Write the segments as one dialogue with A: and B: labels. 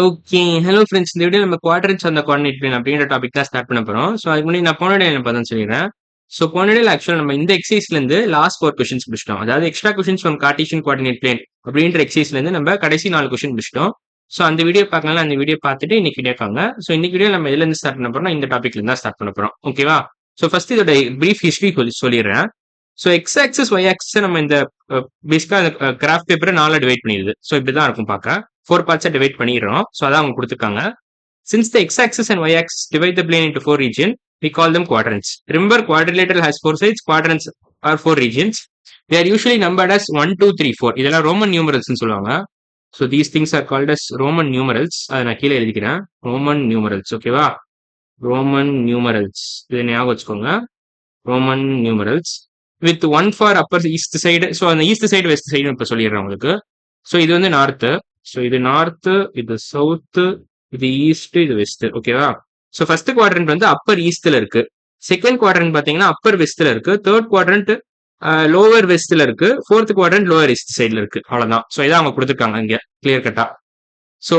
A: Okay. Hello friends. இந்த video நம்ம குவாட்ரண்ட்ஸ் அந்த கோஆர்டினேட் பிளேன் அப்படின்ற டாபிக் தான் ஸ்டார்ட் பண்ண போறோம். ஸோ அதுக்கு முன்னாடி நான் போன வீடியோல பார்த்தேன்னு சொல்லிடுறேன். ஸோ போன வீடியோல ஆக்சுவலா நம்ம இந்த எக்ஸர்சைஸ்லேருந்து லாஸ்ட் 4 கொஸ்டின்ஸ் முடிச்சிட்டோம். அதாவது extra questions from Cartesian coordinate plane அப்படின்ற எக்ஸர்சைஸ்லேருந்து நம்ம கடைசி 4 கொஸ்டின் முடிச்சிட்டோம். ஸோ அந்த வீடியோ பார்க்கலாம், அந்த வீடியோ பார்த்துட்டு இன்னைக்கு வீடியோ காங்க. ஸோ இன்னைக்கு வீடியோ நம்ம எதுலேருந்து ஸ்டார்ட் பண்ண போறோம்னா இந்த டாபிக்ல இருந்தா ஸ்டார்ட் பண்ண போறோம். ஓகேவா? ஸோ ஃபர்ஸ்ட் இதோட பிரீஃப் ஹிஸ்டரி சொல்லிடுறேன். So x axis y axis நம்ம இந்த பேசிக்கா கிராஃப்ட் பேப்பரை 4 டிவைட் பண்ணிடுது. ஸோ இப்படிதான் இருக்கும் பார்க்க. 4 பார்ட்ஸா டிவைட் பண்ணிடுறோம். ஸோ அதான் அவங்க கொடுத்துருக்காங்க. Since the x-axis and y-axis divide the plane into 4 regions, we call them quadrants. Remember, quadrilateral has 4 sides, quadrants are 4 regions. They are usually numbered as 1, 2, 3, 4. இதெல்லாம் Roman numerals சொல்லுவாங்க. So these things are called as Roman numerals. அதை நான் கீழே எழுதிக்கிறேன். Roman numerals, ஓகேவா? Roman numerals. இதை ஞாபகம் வச்சுக்கோங்க. Roman numerals. With 1 for upper east side. So அந்த east side, west side இப்ப சொல்லிடுறேன் உங்களுக்கு. So இது வந்து நார்த். So இது நார்த், இது சவுத், இது ஈஸ்ட், இது வெஸ்ட். ஓகேவா? ஸோ ஃபர்ஸ்ட் குவாட்ரண்ட் வந்து அப்பர் ஈஸ்ட்ல இருக்கு. செகண்ட் குவாட்ரண்ட் பாத்தீங்கன்னா அப்பர் வெஸ்ட்ல இருக்கு. தேர்ட் குவாட்ரண்ட் லோவர் வெஸ்ட்ல இருக்கு. ஃபோர்த் குவாட்ரண்ட் லோவர் ஈஸ்ட் சைட்ல இருக்கு. அவ்வளவுதான். ஸோ இதான் அவங்க கொடுத்துருக்காங்க இங்க கிளியர் கட்டா. ஸோ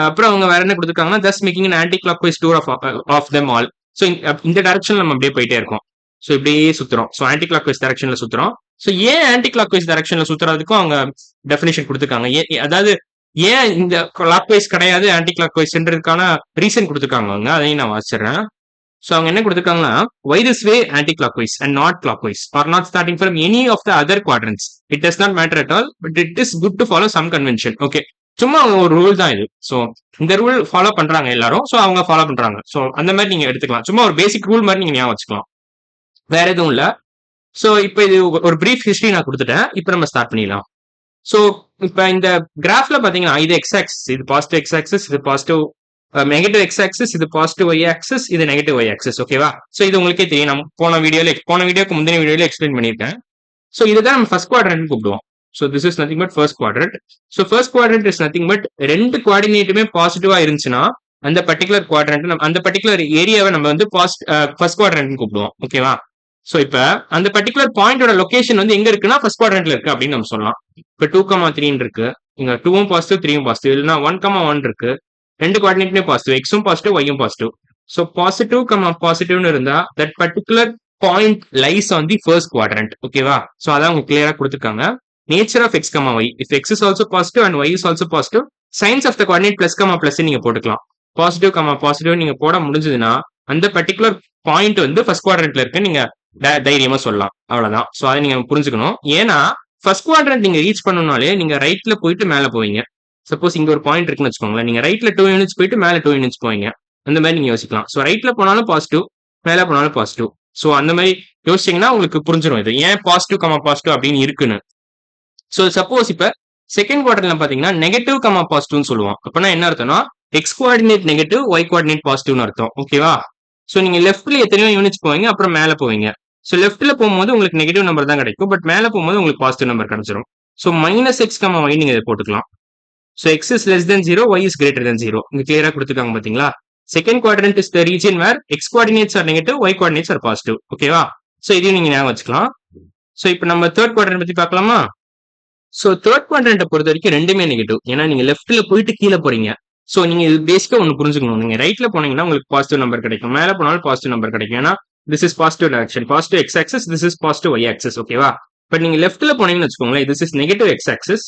A: அப்புறம் அவங்க வேற என்ன கொடுத்துருக்காங்கன்னா thus making an anti-clockwise tour of them all. So இந்த டைரக்ஷன்ல நம்ம அப்படியே போயிட்டே இருக்கோம். ஸோ இப்படியே சுத்துறோம். ஸோ ஆன்டி கிளாக்வைஸ் டைரக்ஷன்ல சுத்துறோம். ஸோ ஏன் ஆன்டி கிளாக்வைஸ் டைரக்ஷன்ல சுத்துறதுக்கும் அவங்க டெஃபினேஷன் கொடுத்துருக்காங்க. அதாவது ஏன் இந்த கிளாக்வைஸ் கிடையாது ஆன்டி கிளாக்வைஸ்ன்றதுக்கான ரீசன் கொடுத்துருக்காங்க அவங்க. அதையும் நான் வாசிடுறேன். ஸோ அவங்க என்ன கொடுத்துருக்காங்கன்னா why this way anti clockwise and not clockwise or not starting from any of the other quadrants, it does not matter at all, but it is good to follow some convention. Okay, சும்மா ஒரு rule தான் இது. So இந்த rule follow பண்றாங்க எல்லாரும். So அவங்க follow பண்றாங்க. So அந்த மாதிரி நீங்க எடுத்துக்கலாம். சும்மா ஒரு பேசிக் ரூல் மாதிரி நீங்க ஞாபகம் வச்சுக்கலாம். வேற எதுவும் இல்ல. ஸோ இப்போ இது ஒரு பிரீஃப் ஹிஸ்டரி நான் கொடுத்துட்டேன். இப்போ நம்ம ஸ்டார்ட் பண்ணிடலாம். ஸோ இப்போ இந்த கிராஃப்ல பாத்தீங்கன்னா இது எக்ஸ் ஆக்சிஸ், இது பாசிட்டிவ் எக்ஸ் ஆக்சிஸ், இது பாசிட்டிவ் நெகட்டிவ் எக்ஸ் ஆக்சிஸ், இது பாசிட்டிவ் ஒய் ஆக்சிஸ், இது நெகட்டிவ் ஒய் ஆக்சிஸ். ஓகேவா? ஸோ இது உங்களுக்கே தெரியும். நம்ம போன வீடியோக்கு முந்தின வீடியோல எக்ஸ்பிளைன் பண்ணியிருக்கேன். ஸோ இதுதான் நம்ம ஃபர்ஸ்ட் குவாட்ரண்ட் கூப்பிடுவோம். So this is nothing but first quadrant. So first quadrant is nothing but ரெண்டு குவார்டினேட்டுமே பாசிட்டிவா இருந்துச்சுன்னா அந்த பர்டிகுலர் குவாட்ரண்ட், அந்த பர்டிகுலர் ஏரியாவை நம்ம வந்து ஃபர்ஸ்ட் குவாட்ரண்ட் கூப்பிடுவோம். ஓகேவா? சோ இப்ப அந்த பர்டிகுலர் பாயிண்டோட லொகேஷன் வந்து எங்க இருக்குன்னா ஃபர்ஸ்ட் குவாட்ரண்ட்ல இருக்கு அப்படின்னு நம்ம சொல்லலாம். இப்ப 2,3 இருக்கு. இங்க 2ம் பாசிட்டிவ் 3ம் பாசிட்டிவ். இல்லைன்னா 1,1 இருக்கு. ரெண்டு குவார்டினேட்மே பாசிட்டிவ், எக்ஸும் பாசிட்டிவ் ஒய்யும் பாசிட்டிவ். ஸோ பாசிட்டிவ் பாசிட்டிவ்னு இருந்தா that particular point lies on the first quadrant. ஓகேவா? ஸோ அதான் அவங்க கிளியரா கொடுத்துருக்காங்க. Nature of X Y, if X is also positive and Y is also positive, signs of the coordinate plus நீங்க போட்டுக்கலாம். Positive நீங்க போட முடிஞ்சதுன்னா அந்த பர்டிகுலர் பாயிண்ட் வந்து ஃபர்ஸ்ட் குவாட்ரண்ட்ல இருக்கு நீங்க தைரியமா சொல்லலாம். அவ்வளவுதான். சோ அதை நீங்க புரிஞ்சுக்கணும். ஏன்னா ஃபர்ஸ்ட் குவாட்ரண்ட் நீங்க ரீச் பண்ணணும்னாலே நீங்க ரைட்ல போயிட்டு மேல போவீங்க. சப்போஸ் இங்க ஒரு பாயிண்ட் இருக்குன்னு வச்சுக்கோங்களேன், நீங்க ரைட்ல 2 யூனிட்ஸ் போயிட்டு மேல 2 யூனிட்ஸ் போவீங்க. அந்த மாதிரி நீங்க யோசிக்கலாம். சோ ரைட்ல போனாலும் பாசிட்டிவ், மேல போனாலும் பாசிட்டிவ். சோ அந்த மாதிரி யோசிச்சீங்கன்னா உங்களுக்கு புரிஞ்சிடும் இது ஏன் பாசிட்டிவ் அப்படின்னு இருக்குன்னு. சோ சப்போஸ் இப்ப செகண்ட் குவாட்ரண்ட்ல பாத்தீங்கன்னா நெகட்டிவ் பாசிட்டிவ்னு சொல்லுவோம். அப்படின்னா என்ன அர்த்தம்னா X coordinate negative, Y coordinate பாசிட்டிவ்னு அர்த்தம். ஓகேவா? சோ நீங்க லெஃப்ட்ல எத்தனையோ யூனிட்ஸ் போவீங்க, அப்புறம் மேல போவீங்க. ஸோ லெஃப்ட்ல போகும்போது உங்களுக்கு நெகட்டிவ் நம்பர் தான் கிடைக்கும், பட் மேல போகும்போது உங்களுக்கு பாசிட்டிவ் நம்பர் கிடைச்சிடும். ஸோ -x, y நீங்க இதை போட்டுக்கலாம். So x is less than 0, y is greater than 0. இங்க கிளியரா கொடுத்துருக்காங்க பாத்தீங்களா? Second quadrant is the region where x coordinates are negative, y coordinates are positive. ஓகேவா? ஸோ இதையும் நீங்க ஞாபகம் வச்சுக்கலாம். ஸோ இப்போ நம்ம தேர்ட் குவாட்ரண்ட் பத்தி பார்க்கலாமா? ஸோ தேர்ட் குவாட்ரண்ட்டை பொறுத்த வரைக்கும் ரெண்டுமே நெகட்டிவ். ஏன்னா நீங்க லெஃப்ட்ல போயிட்டு கீழே போறீங்க. சோ நீங்க இது பேசிக்கா ஒன்னு புரிஞ்சுக்கணும். நீங்க ரைட்ல போனீங்கன்னா உங்களுக்கு பாசிட்டிவ் நம்பர் கிடைக்கும், மேல போனாலும் பாசிட்டிவ் நம்பர் கிடைக்கும். ஏன்னா this is positive direction, positive x axis, this is positive y axis. ஓகேவா? பட் நீங்க லெஃப்ட்ல போனீங்கன்னு வச்சுக்கோங்களேன், this is negative x axis,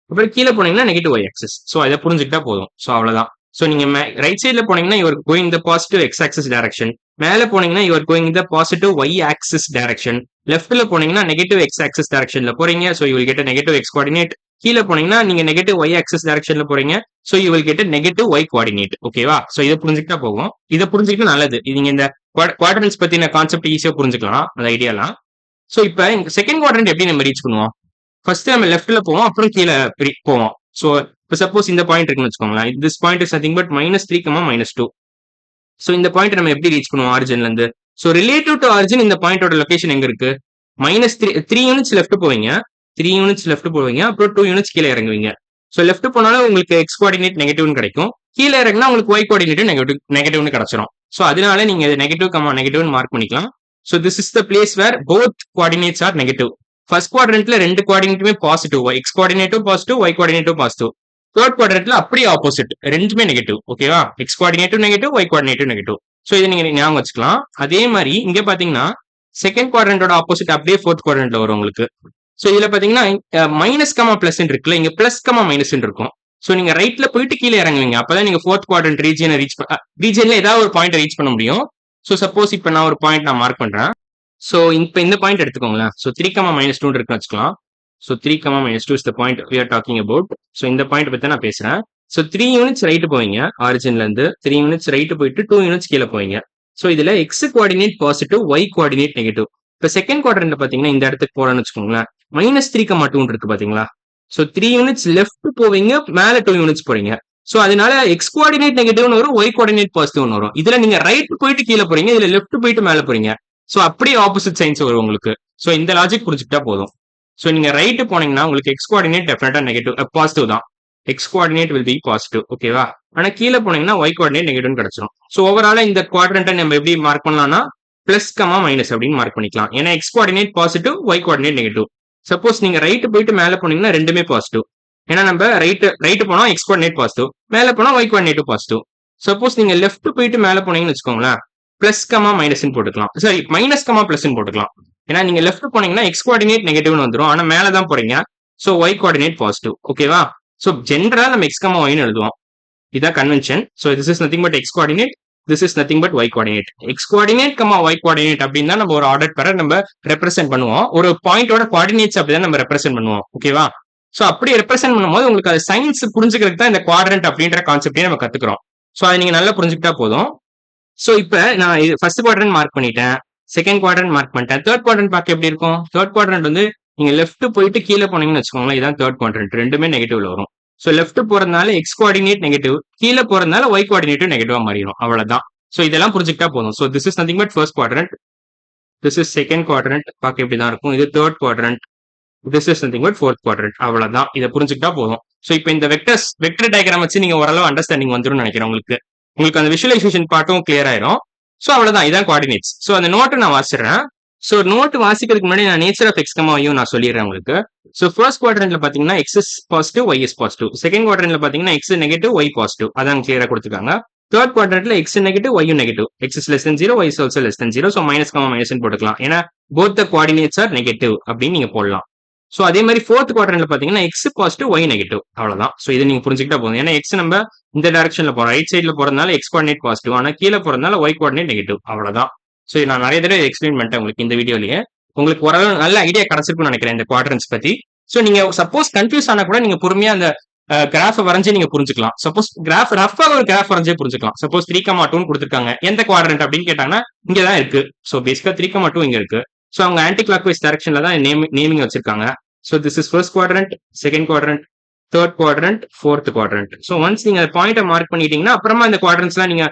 A: அப்புறம் கீழே போனீங்கன்னா நெகட்டிவ் ஒய் ஆக்சிஸ். சோ அதை புரிஞ்சுக்கிட்டா போதும். சோ அவ்வளவுதான். சோ நீங்க ரைட் சைட்ல போனீங்கன்னா your going the positive x axis direction, மேல போனீங்கன்னா your going the positive y axis direction, லெஃப்ட்ல போனீங்கன்னா நெகட்டிவ் எக்ஸ் ஆக்சிஸ் டைரக்ஷன்ல போறீங்க. So you will get negative x coordinate. கீழே போனீங்கன்னா நீங்க நெகட்டிவ் ஒய் ஆக்சிஸ் டைரக்ஷன்ல போறீங்க. So you will get negative Y coordinate. ஓகேவா? சோ இதை புரிஞ்சுக்கிட்டா போகும். இதை புரிஞ்சுக்கிட்டு நல்லது. நீங்க இந்த குவாட்ரண்ட்ஸ் பத்தின கான்செப்ட் ஈஸியா புரிஞ்சுக்கலாம், அந்த ஐடியாலாம். சோ இப்போ செகண்ட் குவாட்ரண்ட் எப்படி நம்ம ரீச் பண்ணுவோம்? ஃபர்ஸ்ட் நம்ம லெஃப்ட்ல போவோம், அப்புறம் கீழே போவோம். சோ இப்போ சப்போஸ் இந்த பாயிண்ட் இருக்குன்னு வச்சுக்கோங்களேன், this point is nothing but -3, -2. So இந்த பாயிண்ட் நம்ம எப்படி ரீச் பண்ணுவோம் ஆரிஜின்ல இருந்து? சோ ரிலேட்டிவ் டு ஆரிஜின் இந்த பாயிண்டோட லொகேஷன் எங்க இருக்கு? -3 யூனிட்ஸ் லெஃப்ட் போவீங்க, 3 யூனிட்ஸ் லெஃப்ட் போவீங்க, அப்புறம் 2 யூனிட்ஸ் கீழே இறங்குவீங்க. சோ லெஃப்ட் போனாலும் உங்களுக்கு எக்ஸ் கோஆர்டினேட் நெகட்டிவ்னு கிடைக்கும், கீழே இறங்கினா உங்களுக்கு ஒய் கோஆர்டினேட் நெகட்டிவ்னு கிடைச்சிரும். சோ அதனால நீங்க நெகட்டிவ்னு மார்க் பண்ணிக்கலாம். So this is the place where both coordinates are negative. First குவாட்ரண்ட்ல ரெண்டு கோஆர்டினேட்டுமே பாசிட்டிவ், எக்ஸ் கோஆர்டினேட்டும் பாசிட்டிவ், ஒய் கோஆர்டினேட்டும் பாசிட்டிவ். தேர்ட் குவாட்ரண்ட்ல அப்படியே ஆப்போசிட், ரெண்டுமே நெகட்டிவ். ஓகேவா? எக்ஸ் கோஆர்டினேட்டும் நெகட்டிவ், ஒய் கோஆர்டினேட்டும் நெகட்டிவ். ஸோ இதை நீங்க ஞாபகம் வச்சுக்கலாம். அதே மாதிரி இங்க பாத்தீங்கன்னா செகண்ட் குவாட்ரண்டோட ஆப்போசிட் அப்படியே ஃபோர்த் குவாட்ரண்ட்ல வரும் உங்களுக்கு. ஸோ இதுல பாத்தீங்கன்னா மைனஸ் கமா பிளஸ் இருக்குல்ல, இங்க பிளஸ் கமா மைனஸ் இருக்கும். ஸோ நீங்க ரைட்ல போயிட்டு கீழே இறங்குவீங்க, அப்பதான் நீங்க ஃபோர்த் குவாட்ரண்ட் ரீஜன்ல ஏதாவது ஒரு பாயிண்ட் ரீச் பண்ண முடியும். ஸோ சப்போஸ் இப்ப நான் ஒரு பாயிண்ட் நான் மார்க் பண்றேன். ஸோ இப்ப இந்த பாயிண்ட் எடுத்துக்கோங்களேன். ஸோ 3, -2 இருக்குன்னு வச்சுக்கலாம். So 3, -2 is the point we are talking about. So இந்த பாயிண்ட் பத்தி நான் பேசுறேன். ஸோ 3 யூனிட்ஸ் ரைட் போவீங்க, ஆரிஜின்ல இருந்து 3 யூனிட்ஸ் ரைட் போயிட்டு 2 யூனிட்ஸ் கீழே போவீங்க. ஸோ இதுல x coordinate positive, y coordinate negative. இப்ப செகண்ட் குவாட்ரண்ட்ல பாத்தீங்கன்னா இந்த இடத்துக்கு போறேன்னு வச்சுக்கோங்களேன், -3, இருக்கு பாத்தீங்களா? ஸோ 3 யூனிட்ஸ் லெஃப்ட் போவீங்க, மேல 2 யூனிட்ஸ் போறீங்க. ஸோ அதனால எக்ஸ் கோஆர்டினேட் நெகட்டிவ்னு வரும், ஒய் கோஆர்டினேட் பாசிட்டிவ்னு வரும். இதுல நீங்க ரைட் போயிட்டு கீழே போறீங்க, இதுல லெஃப்ட் போயிட்டு மேல போறீங்க. ஸோ அப்படியே ஆப்போசிட் சைன்ஸ் வரும் உங்களுக்கு. ஸோ இந்த லாஜிக் புரிஞ்சுக்கிட்டா போதும். ஸோ நீங்க ரைட் போனீங்கன்னா உங்களுக்கு எக்ஸ் கோஆர்டினேட் டெஃபினட்டா நெகட்டிவ், பாசிட்டிவ் தான். X coordinate will be positive. ஓகேவா? ஆனா கீழே போனீங்கன்னா ஒய் கோஆர்டினேட் நெகட்டிவ் கிடைச்சிடும். ஸோ ஓவராலா இந்த குவாட்ரண்ட்டை நம்ம எப்படி மார்க் பண்ணலாம்னா பிளஸ் கமா மைனஸ் அப்படின்னு மார்க் பண்ணிக்கலாம். ஏன்னா x coordinate positive, y coordinate negative. Suppose நீங்க ரைட் போயிட்டு மேல போனீங்கன்னா ரெண்டுமே பாசிட்டிவ். ஏன்னா நம்ம ரைட் போனா எக்ஸ் கோஆர்டினேட் பாசிட்டிவ், மேல போனா ஒய் கோஆர்டினேட் பாசிட்டிவ். சப்போஸ் நீங்க லெஃப்ட் போயிட்டு மேல போனீங்கன்னு வச்சுக்கோங்களேன், பிளஸ் கமா மைனஸ் போட்டுக்கலாம், சாரி மைனஸ் கமா பிளஸ் போட்டுக்கலாம். ஏன்னா நீங்க லெஃப்ட் போனீங்கன்னா எக்ஸ் கோஆர்டினேட் நெகட்டிவ்னு வந்துடும், ஆனா மேல தான் போறீங்க. So y coordinate positive. ஓகேவா? ஸோ ஜென்ரலா நம்ம எக்ஸ் கமா ஒய்னு எழுதுவோம், இதான் convention. So this is nothing but x coordinate, this is nothing but y coordinate. X coordinate comma y coordinate அப்படின்னு நம்ம ஒரு ஆர்டர் பெற நம்ம ரெப்ரசென்ட் பண்ணுவோம். ஒரு பாயிண்டோட கோஆர்டினேட்ஸ் அப்படிதான் நம்ம ரெப்ரசென்ட் பண்ணுவோம். ஓகேவா? ஸோ அப்படி ரெப்ரசென்ட் பண்ணும்போது உங்களுக்கு அது சயின்ஸ் புரிஞ்சுக்கிறதுக்கு தான் இந்த குவாட்ரண்ட் அப்படின்ற கான்செப்டே நம்ம கத்துக்கிறோம். ஸோ அதை நீங்க நல்லா புரிஞ்சுக்கிட்டா போதும். ஸோ இப்போ நான் ஃபர்ஸ்ட் குவாட்ரண்ட் மார்க் பண்ணிட்டேன், செகண்ட் குவாட்ரண்ட் மார்க் பண்ணிட்டேன். தேர்ட் குவாட்ரண்ட் பார்க்க எப்படி இருக்கும்? தேர்ட் குவாட்ரண்ட் வந்து நீங்க லெஃப்ட் போயிட்டு கீழே போனீங்கன்னு வச்சுக்கோங்களேன், இதான் தேர்ட் குவாட்ரண்ட், ரெண்டுமே நெகட்டிவ்ல வரும். ஸோ லெஃப்ட் போறதுனால எக்ஸ் கோஆர்டினேட் நெகட்டிவ், கீழே போறதுனால ஒய் கோஆர்டினேட்டும் நெகட்டிவா மாறிடும். அவ்வளவுதான். ஸோ இதெல்லாம் புரிஞ்சுக்கிட்டா போதும். So this is nothing but first quadrant, this is second quadrant, பார்க்க எப்படி தான் இருக்கும். இது third quadrant, this is nothing but fourth quadrant. அவ்வளவுதான். இதை புரிஞ்சுக்கிட்டா போதும். ஸோ இப்போ இந்த வெக்டர் டயக்ராம் வச்சு நீங்க ஓரளவு அண்டர்ஸ்டாண்டிங் வந்துடும் நினைக்கிறேன். உங்களுக்கு அந்த விஷுவலைசேஷன் பார்ட்டும் கிளியர் ஆயிரும். ஸோ அவ்வளவுதான், இதான் கோஆர்டினேட்ஸ். ஸோ அந்த நோட்டை நான் வாசிடுறேன். ஸோ நோட் வாசிக்கிறதுக்கு முன்னாடி நான் நேச்சர் ஆஃப் எக்ஸ் கமா ஒய்யும் நான் சொல்லிடுறேன் உங்களுக்கு. ஸோ ஃபர்ஸ்ட் குவாட்ரண்ட்ல பாத்தீங்கன்னா X is positive, Y is positive. Second குவாட்ரண்ட்ல பாத்தீங்கன்னா எக்ஸ் நெகட்டிவ், ஒய் பாசிட்டிவ். அதான் கிளியரா கொடுத்துருக்காங்க. தேர்ட் குவாட்ரண்ட்ல X negative, Y negative. X is less than 0, Y is also less than 0. So minus comma minus போட்டுக்கலாம், ஏன்னா both the coordinates are negative அப்படின்னு நீங்க போடலாம். ஸோ அதே மாதிரி ஃபோர்த் குவாட்ரண்ட்ல பாத்தீங்கன்னா எக்ஸ் பாசிட்டிவ், ஒய் நெகட்டிவ். அவ்வளவுதான். ஸோ இதை நீங்க புரிஞ்சுக்கிட்டா போதும். ஏன்னா எக்ஸ் நம்ம இந்த டைரக்ஷன்ல போறோம், ரைட் சைட்ல போறதுனால எக்ஸ் கோஆர்டினேட் பாசிட்டிவ், ஆனா கீழே போறதுனால ஒய் கோஆர்டினேட் நெகட்டிவ். அவ்வளவுதான். ஸோ நான் நிறைய தடவை எக்ஸ்பிளைன் பண்ணிட்டேன் உங்களுக்கு இந்த வீடியோலயே. உங்களுக்கு ஓரளவு நல்ல ஐடியா கிடைச்சிருக்கும்னு நினைக்கிறேன் இந்த குவாட்ரண்ட்ஸ் பத்தி. ஸோ நீங்க சப்போஸ் கன்ஃபியூஸ் ஆனா கூட நீங்க பொறுமையா அந்த கிராஃப் வரைஞ்சு நீங்க புரிஞ்சுக்கலாம். சப்போஸ் கிராஃப் ரஃபா ஒரு கிராஃப் வரைஞ்சே புரிஞ்சுக்கலாம். சப்போஸ் 3,2 கொடுத்துருக்காங்க, எந்த குவாட்ரண்ட் அப்படின்னு கேட்டாங்கன்னா இங்கதான் இருக்கு. ஸோ பேசிக்கா 3,2 இங்க இருக்கு. ஸோ அவங்க ஆன்டி கிளாக் வைஸ் டைரக்ஷன்ல தான் நேமிங் வச்சிருக்காங்க. So this is first quadrant, second quadrant, third quadrant, fourth quadrant. So once நீங்க பாயிண்ட்டை மார்க் பண்ணிட்டீங்கன்னா அப்புறமா இந்த குவாட்ரண்ட்ஸ் எல்லாம் நீங்க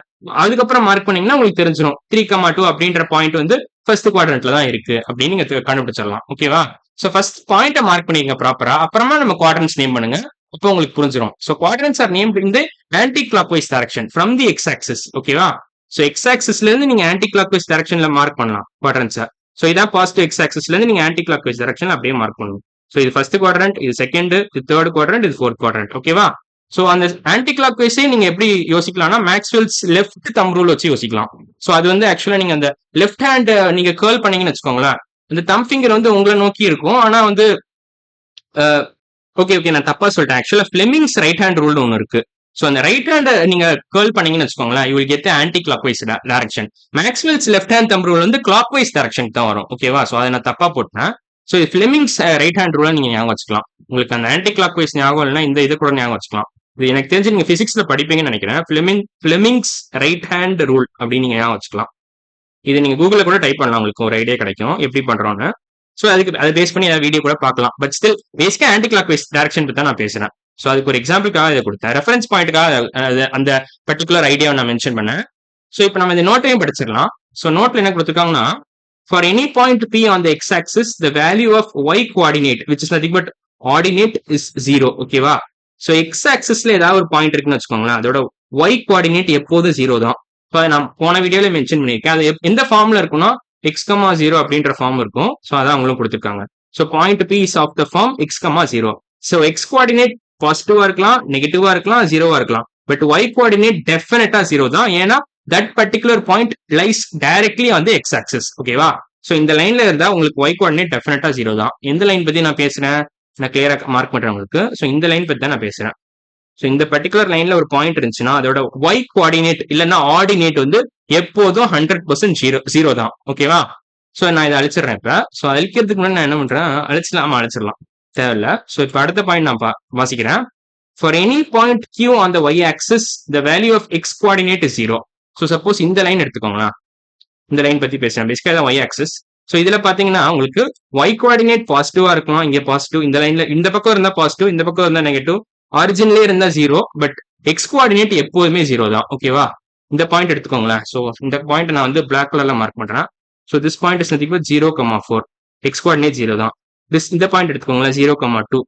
A: அதுக்கப்புறம் மார்க் பண்ணீங்கன்னா உங்களுக்கு தெரிஞ்சிடும் 3,2 அப்படின்ற பாயிண்ட் வந்து ஃபர்ஸ்ட் குவாட்ரண்ட்ல தான் இருக்கு அப்படின்னு நீங்க கண்டுபிடிச்சிடலாம். ஓகேவா? ஸோ ஃபர்ஸ்ட் பாயிண்ட்டை மார்க் பண்ணிருங்க ப்ராப்பரா, அப்புறமா நம்ம குவாட்ரண்ட்ஸ் நேம் பண்ணுங்க, அப்போ உங்களுக்கு புரிஞ்சிடும். So quadrants are named in the anti clock wise direction from the X axis. ஓகேவா? ஸோ எக்ஸ் ஆக்சிஸ்ல இருந்து நீங்க ஆன்டி கிளாக் வைஸ் டைரக்ஷன்ல மார்க் பண்ணலாம் குவாட்ரண்ட்ஸை. ஸோ இதான் பாசிட்டிவ் எக்ஸ் ஆக்சிஸ்ல இருந்து நீங்க ஆன்டி கிளாக் வைஸ் டைரக்ஷன்ல அப்படியே மார்க் பண்ணணும். ஸோ இது ஃபர்ஸ்ட் குவாட்ரண்ட், இது செகண்ட், இது தேர்ட் குவாட்ரண்ட், இது ஃபோர்த் குவாட்ரண்ட். ஓகேவா? ஸோ அந்த ஆன்டி கிளாக் வைஸே நீங்க எப்படி யோசிக்கலாம்னா மேக்ஸ்வெல்ஸ் லெஃப்ட் தம் ரூல் வச்சு யோசிக்கலாம். ஸோ அது வந்து ஆக்சுவலா நீங்க அந்த லெஃப்ட் ஹேண்ட் நீங்க கேர்ள் பண்ணீங்கன்னு வச்சுக்கோங்களேன், இந்த தம் ஃபிங்கர் வந்து உங்களை நோக்கி இருக்கும். ஆனா வந்து ஓகே நான் தப்பா சொல்லிட்டேன். ஆக்சுவலா ஃபிளெமிங்ஸ் ரைட் ஹேண்ட் ரூல் ஒன்று இருக்கு. ஸோ அந்த ரைட் ஹேண்ட் நீங்க கேர்ள் பண்ணீங்கன்னு வச்சுக்கோங்களேன், you will get anti clock wise direction. Maxwell's left hand thumb rule வந்து கிளாக் வைஸ் டைரக்ஷன் தான் வரும். ஓகேவா? ஸோ அதை நான் தப்பா போட்டேன். ஸோ ஃபிளெமிங்ஸ் ரைட் ஹேண்ட் ரூலை நீங்க ஞாபகம் வச்சுக்கலாம். உங்களுக்கு அந்த ஆன்டி கிளாக் வைஸ் ஞாபகம் இல்லைன்னா இந்த இது கூட ஞாபகம் வச்சுக்கலாம். இது எனக்கு தெரிஞ்சு நீங்க பிசிக்ஸ்ல படிப்பீங்கன்னு நினைக்கிறேன். ஃபிளெமிங்ஸ் ரைட் ஹேண்ட் ரூல் அப்படின்னு நீங்க ஞாபகம் வச்சுக்கலாம். இது நீங்க கூகுள்ல கூட டைப் பண்ணலாம், உங்களுக்கு ஒரு ஐடியா கிடைக்கும் எப்படி பண்றோம்னு. ஸோ அதுக்கு அதை பேஸ் பண்ணி ஏதாவது வீடியோ கூட பார்க்கலாம். பட் ஸ்டில் பேசிக்கா ஆன்டி கிளாக் வைஸ் டைரக்ஷன் பத்தி தான் நான் பேசுறேன். ஸோ அதுக்கு ஒரு எக்ஸாம்பிளுக்காக இதை கொடுத்தேன், ரெஃபரன்ஸ் பாயிண்ட்டுக்காக அந்த பர்டிகுலர் ஐடியாவை நான் மென்ஷன் பண்ணேன். ஸோ இப்போ நம்ம இந்த நோட்டையும் படிச்சிடலாம். ஸோ நோட்ல என்ன கொடுத்துருக்காங்கன்னா, for any point P on the x-axis, the value of y coordinate, which is nothing but ordinate, is 0. ஓகேவா? ஸோ எக்ஸ் ஆக்சிஸ்ல ஏதாவது ஒரு பாயிண்ட் இருக்குன்னு வச்சுக்கோங்களேன், அதோட ஒய் கோஆர்டினேட் எப்போதும் 0 தான். ஸோ நான் போன வீடியோல மென்ஷன் பண்ணியிருக்கேன். அது எந்த ஃபார்ம்ல இருக்குன்னா x,0 அப்படின்ற ஃபார்ம் இருக்கும். ஸோ அதான் அவங்களும் கொடுத்துருக்காங்க. So point P is of the form x,0. So X coordinate பாசிட்டிவா இருக்கலாம், நெகட்டிவா இருக்கலாம், ஜீரோவா இருக்கலாம். பட் y கோஆர்டினேட் டெஃபினட்டா ஜீரோ தான். ஏன்னா that particular point lies directly on the X axis. ஓகேவா? சோ இந்த லைன்ல இருந்தா உங்களுக்கு y கோஆர்டினேட் டெஃபினட்டா ஜீரோ தான். எந்த லைன் பத்தி நான் பேசுறேன்? நான் கிளியரா மார்க் பண்றேன் உங்களுக்கு. சோ இந்த லைன் பத்தி தான் நான் பேசுறேன். சோ இந்த பர்டிகுலர் லைன்ல ஒரு பாயிண்ட் இருந்துச்சுன்னா அதோட y கோஆர்டினேட் இல்லன்னா ஆர்டினேட் வந்து எப்போதும் 100% ஜீரோ தான். ஓகேவா? சோ நான் இதை அழிச்சிடுறேன் இப்ப. சோ அழிக்கிறதுக்கு முன்னாடி நான் என்ன பண்றேன்? அழிச்சிடலாம் தேவையில்ல. சோ இப்ப அடுத்த பாயிண்ட் நான் வாசிக்கிறேன். For any point q on the y axis, the value of x coordinate is 0. So suppose இந்த லைன் எடுத்துக்கோங்களேன். இந்த லைன் பத்தி பேசுறேன். பேசிக்கா y axis. சோ இதுல பாத்தீங்கன்னா உங்களுக்கு y கோஆர்டினேட் பாசிட்டிவா இருக்கலாம், இங்க பாசிட்டிவ், இந்த லைன்ல இந்த பக்கம் இருந்தா பாசிட்டிவ், இந்த பக்கம் இருந்தா நெகட்டிவ், ஆரிஜின்லயே இருந்தா ஜீரோ, பட் எக்ஸ் கோஆர்டினேட் எப்போதுமே ஜீரோ தான். ஓகேவா? இந்த பாயிண்ட் எடுத்துக்கோங்களேன். சோ இந்த பாயிண்ட் நான் வந்து பிளாக் கலர்ல மார்க் பண்றேன். So this point is nothing but 0,4. X coordinate zero தான். இந்த பாயிண்ட் எடுத்துக்கோங்களேன் 0,2.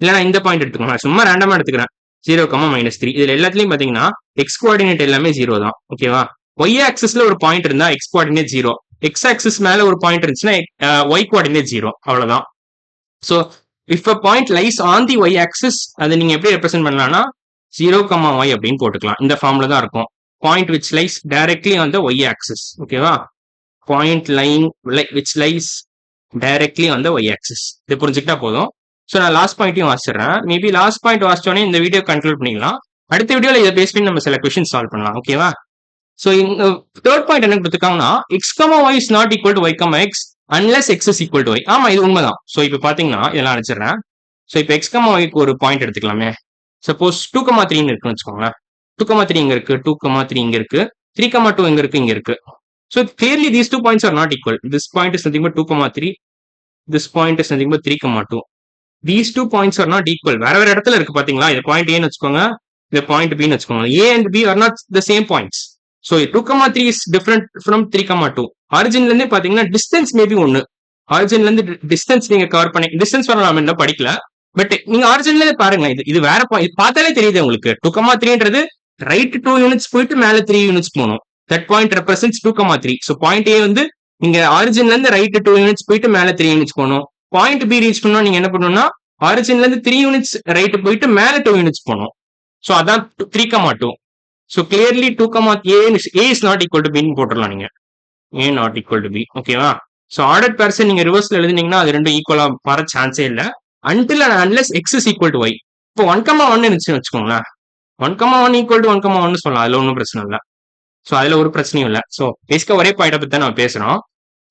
A: இல்லைனா இந்த பாயிண்ட் எடுத்துக்கோங்க, சும்மா ரேண்டமா எடுத்துக்கிறேன் 0,-3. இதுல எல்லாத்துலயும் பாத்தீங்கன்னா எக்ஸ் கோஆர்டினேட் எல்லாமே ஜீரோ தான். ஓகேவா? ஒய் ஆக்சிஸ்ல ஒரு பாயிண்ட் இருந்தா x coordinate zero, x axis மேல ஒரு பாயிண்ட் இருந்துச்சுன்னா ஒய் கோஆர்டினேட் ஜீரோ. அவ்வளவுதான். So if a point lies on the y axis, அதை நீங்க எப்படி ரெப்ரசென்ட் பண்ணலாம்னா 0,y அப்படின்னு போட்டுக்கலாம். இந்த ஃபார்ம்ல தான் இருக்கும். Point which lies directly on the Y axis. ஓகேவா? Point line which lies directly on the Y axis. இது புரிஞ்சுக்கிட்டா போதும். ஸோ நான் லாஸ்ட் பாயிண்ட்டையும் வாசிடுறேன். மேபி லாஸ்ட் பாயிண்ட் வாசிச்சோடனே இந்த வீடியோ கன்க்ளூட் பண்ணிக்கலாம். அடுத்த வீடியோல இதை பேஸ் பண்ணி நம்ம சில கொஸ்டின் சால்வ் பண்ணலாம். ஓகேவா? ஸோ இந்த தேர்ட் பாயிண்ட் என்ன கொடுத்துருக்காங்கன்னா x comma y is not equal to y comma x unless x is equal to y. ஆமா, இது உண்மைதான். ஸோ இப்போ பாத்தீங்கன்னா இதெல்லாம் அனுப்பிச்சிடுறேன். ஸோ இப்போ எக்ஸ் கமா ஒய்க்கு ஒரு பாயிண்ட் எடுத்துக்கலாமே. சப்போஸ் 2,3 இருக்குன்னு வச்சுக்கோங்களேன். 2,3 இங்க இருக்கு, 2,3 இங்க இருக்கு, 3,2 இங்க இருக்கு, இங்க இருக்கு. So clearly these 2 points are not equal. This point is nothing but 2,3. This point is nothing but 3,2. These 2 points are not equal. வேற வேற இடத்துல இருக்கு பாத்தீங்களா? இது பாயிண்ட் ஏன்னு வச்சுக்கோங்க, இது பாயிண்ட் பின்னு வச்சுக்கோங்க. A and B are not the same points. So 2,3 is different from 3,2. ஆரிஜின்ல இருந்து பாத்தீங்கன்னா டிஸ்டன்ஸ் மேபி ஒன்னு. ஆரிஜின்ல இருந்து டிஸ்டன்ஸ் நீங்க கவர் பண்ணி டிஸ்டன்ஸ் வரலாம் என்ன படிக்கல, பட் நீங்க ஆரிஜின்ல பாருங்க. இது வேற பாயிண்ட் பார்த்தாலே தெரியுது உங்களுக்கு. 2,3ன்றது ரைட் 2 யூனிட்ஸ் போயிட்டு மேல 3 யூனிட்ஸ் போகணும். That point represents 2,3. So point A வந்து நீங்க ஆரிஜின்ல இருந்து ரைட் 2 யூனிட்ஸ் போயிட்டு மேல 3 யூனிட்ஸ் போகணும். பாயிண்ட் பி ரீச் பண்ணா நீங்க என்ன பண்ணணும்னா ஆரிஜின்ல இருந்து 3 யூனிட்ஸ் ரைட் போயிட்டு மேல 2 யூனிட்ஸ் போகணும். சோ அதான் 3,2. So clearly 2,a is not equal to பின்னு போட்டுடலாம் நீங்க. a not equal to b. ஓகேவா? சோ ஆர்டர் பேர்சன் நீங்க ரிவர்ஸ்ல எழுதுனீங்கன்னா அது ரெண்டும் ஈக்குவலா வர சான்ஸே இல்ல until and unless x is equal to y. இப்போ 1,1 இருந்துச்சுன்னு வச்சுக்கோங்களேன். 1,1 ஈக்குவல் டு 1,1 சொல்லலாம். அதுல ஒன்றும் பிரச்சனை இல்லை. சோ அதுல ஒரு பிரச்சனையும் இல்லை. சோ பேசிக்கா ஒரே பாயிண்ட் பத்தி தான் நம்ம பேசுறோம்.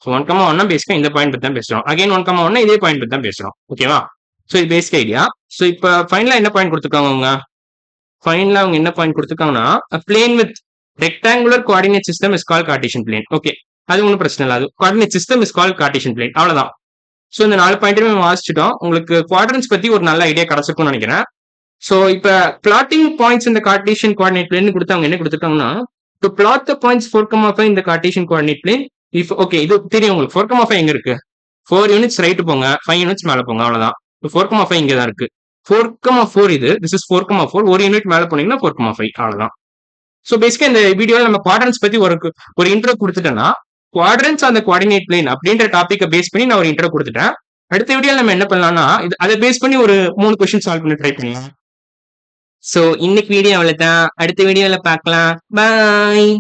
A: ஸோ 1,1 பேசிக்கா இந்த பாயிண்ட் பத்தி தான் பேசுறோம். அகைன் 1,1 இதே பாயிண்ட் பத்தி தான் பேசுறோம். ஓகேவா? ஸோ இது பேசிக் ஐடியா. ஸோ இப்போ ஃபைனலா என்ன பாயிண்ட் கொடுத்துருக்காங்க அவங்க? ஃபைனலா அவங்க என்ன பாயிண்ட் கொடுத்துருக்காங்கன்னா plane with rectangular coordinate system is called Cartesian plane. Okay, அது ஒன்றும் பிரச்சனை இல்லை. அது coordinate system is called Cartesian plane. அவ்வளவுதான். ஸோ இந்த 4 பாயிண்ட்டுமே வாசிச்சிட்டோம். உங்களுக்கு குவாட்ரன்ஸ் பத்தி ஒரு நல்ல ஐடியா கிடைச்சிருக்கும்னு நினைக்கிறேன். ஸோ இப்போ பிளாட்டிங் பாயிண்ட்ஸ் இந்த கார்ட்டீசியன் கோஆர்டினேட் பிளேன் கொடுத்து அவங்க என்ன கொடுத்துருக்காங்கன்னா டு பிளாட் த பாயிண்ட்ஸ் 4,5 இந்த Cartesian coordinate plane. If okay, இது தெரியும் உங்களுக்கு. 4,5 எங்க இருக்கு? 4 யூனிட்ஸ் ரைட் போங்க, 5 யூனிட்ஸ் மேல போங்க, அவ்வளவுதான். 4,5 இங்க தான் இருக்கு. 4,4 இது. This is 4,4. ஒரு யூனிட் மேல போனீங்கன்னா 4,5. அவ்வளவுதான். சோ பேசிக்கா இந்த வீடியோல நம்ம குவாட்ரன்ஸ் பத்தி ஒரு இன்ட்ரோ கொடுத்துட்டேன்னா குவாட்ரன்ஸ் அந்த கோஆர்டினேட் பிளேன் அப்படின்ற டாபிக்கை பேஸ் பண்ணி நான் ஒரு இன்ட்ரோ கொடுத்துட்டேன். அடுத்த வீடியோல நம்ம என்ன பண்ணலாம்னா அதை பேஸ் பண்ணி ஒரு 3 கொஸ்டின் சால்வ் பண்ணி ட்ரை பண்ணலாம். சோ இன்னைக்கு வீடியோ அவ்வளவுதான். அடுத்த வீடியோல பார்க்கலாம். பாய்.